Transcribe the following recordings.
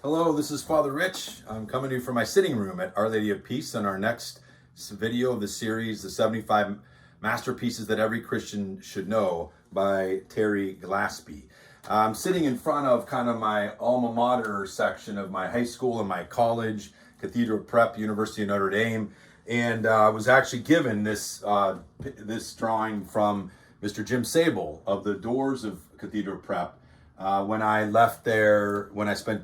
Hello, this is Father Rich. I'm coming to you from my sitting room at Our Lady of Peace on our next video of the series, The 75 Masterpieces That Every Christian Should Know by Terry Glaspey. I'm sitting in front of kind of my alma mater section of my high school and my college, Cathedral Prep, University of Notre Dame, and I was actually given this drawing from Mr. Jim Sable of the doors of Cathedral Prep. When I left there,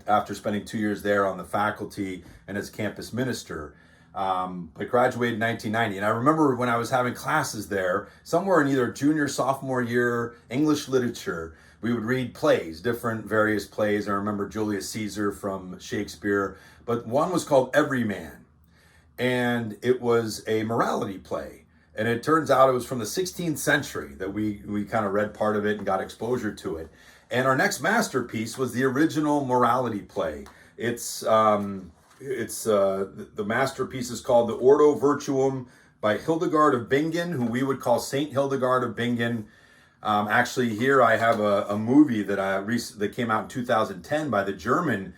after spending 2 years there on the faculty and as campus minister, I graduated in 1990. And I remember when I was having classes there, somewhere in either junior, sophomore year, English literature, we would read plays, various plays. I remember Julius Caesar from Shakespeare, but one was called Everyman. And it was a morality play. And it turns out it was from the 16th century that we kind of read part of it and got exposure to it. And our next masterpiece was the original morality play. The masterpiece is called the Ordo Virtutum by Hildegard of Bingen, who we would call Saint Hildegard of Bingen. Actually, here I have a movie that came out in 2010 by the German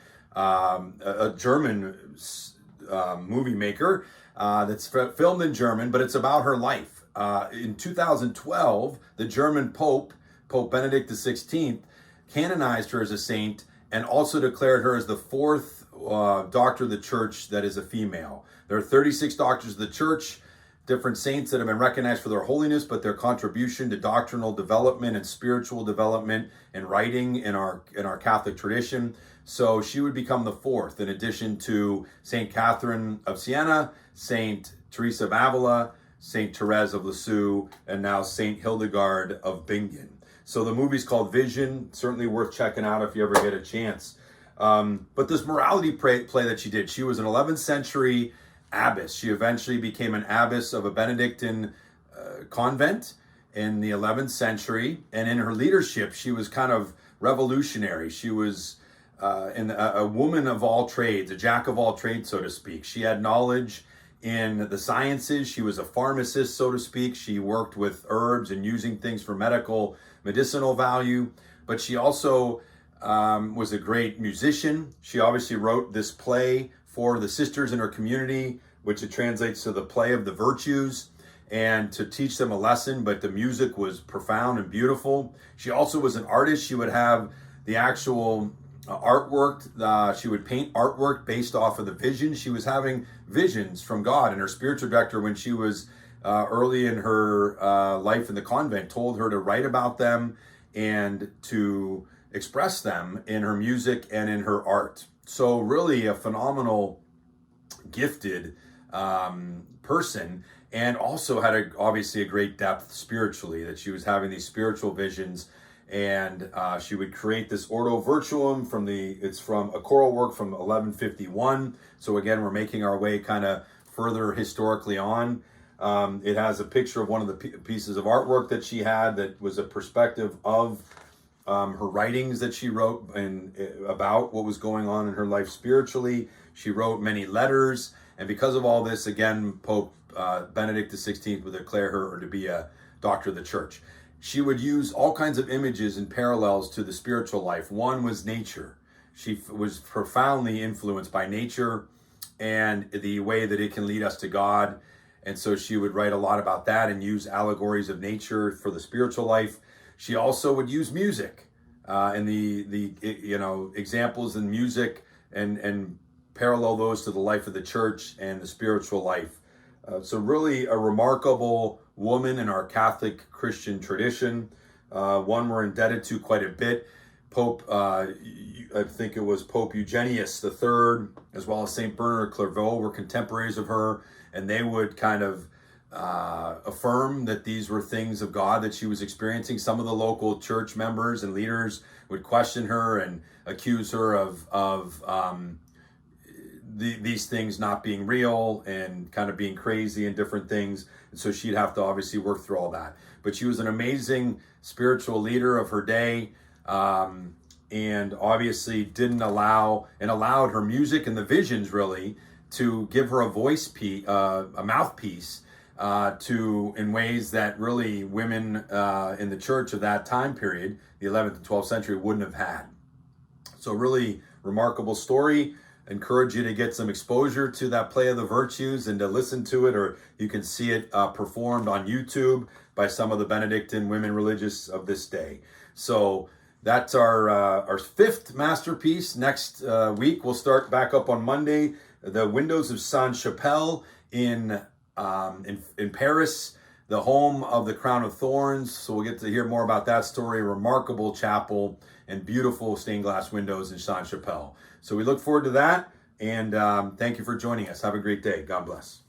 movie maker that's filmed in German, but it's about her life. In 2012, the German Pope Benedict XVI, canonized her as a saint and also declared her as the fourth doctor of the church that is a female. There are 36 doctors of the church, different saints that have been recognized for their holiness, but their contribution to doctrinal development and spiritual development and writing in our Catholic tradition. So she would become the fourth, in addition to Saint Catherine of Siena, Saint Teresa of Avila, Saint Therese of Lisieux, and now Saint Hildegard of Bingen. So the movie's called Vision, certainly worth checking out if you ever get a chance. But this morality play that she did, she was an 11th century abbess. She eventually became an abbess of a Benedictine convent in the 11th century. And in her leadership, she was kind of revolutionary. She was a woman of all trades, a jack of all trades, so to speak. She had knowledge in the sciences. She was a pharmacist, so to speak. She worked with herbs and using things for medicinal value, but she also was a great musician. She obviously wrote this play for the sisters in her community, which it translates to the play of the virtues, and to teach them a lesson, but the music was profound and beautiful. She also was an artist. She would have the actual artwork. She would paint artwork based off of the visions. She was having visions from God, and her spiritual director, when she was early in her life in the convent, told her to write about them and to express them in her music and in her art. So really a phenomenal, gifted person, and also had obviously a great depth spiritually, that she was having these spiritual visions. And she would create this Ordo Virtuum it's from a choral work from 1151. So again, we're making our way kind of further historically on. It has a picture of one of the pieces of artwork that she had that was a perspective of her writings that she wrote and about what was going on in her life spiritually. She wrote many letters, and because of all this, again, Pope Benedict XVI would declare her to be a doctor of the church. She would use all kinds of images and parallels to the spiritual life. One was nature. She was profoundly influenced by nature and the way that it can lead us to God. And so she would write a lot about that and use allegories of nature for the spiritual life. She also would use music and the examples in music and parallel those to the life of the church and the spiritual life. So really a remarkable woman in our Catholic Christian tradition, one we're indebted to quite a bit. I think it was Pope Eugenius III, as well as St. Bernard of Clairvaux, were contemporaries of her, and they would kind of affirm that these were things of God that she was experiencing. Some of the local church members and leaders would question her and accuse her of these things not being real and kind of being crazy and different things. And so she'd have to obviously work through all that. But she was an amazing spiritual leader of her day, and obviously allowed her music and the visions really to give her a mouthpiece in ways that really women in the church of that time period, the 11th and 12th century, wouldn't have had. So really remarkable story. Encourage you to get some exposure to that play of the Virtues and to listen to it, or you can see it performed on YouTube by some of the Benedictine women religious of this day. So that's our fifth masterpiece. Next week, we'll start back up on Monday. The Windows of Sainte-Chapelle in Paris, the home of the Crown of Thorns. So we'll get to hear more about that story. A remarkable chapel and beautiful stained glass windows in Sainte-Chapelle. So we look forward to that. And thank you for joining us. Have a great day. God bless.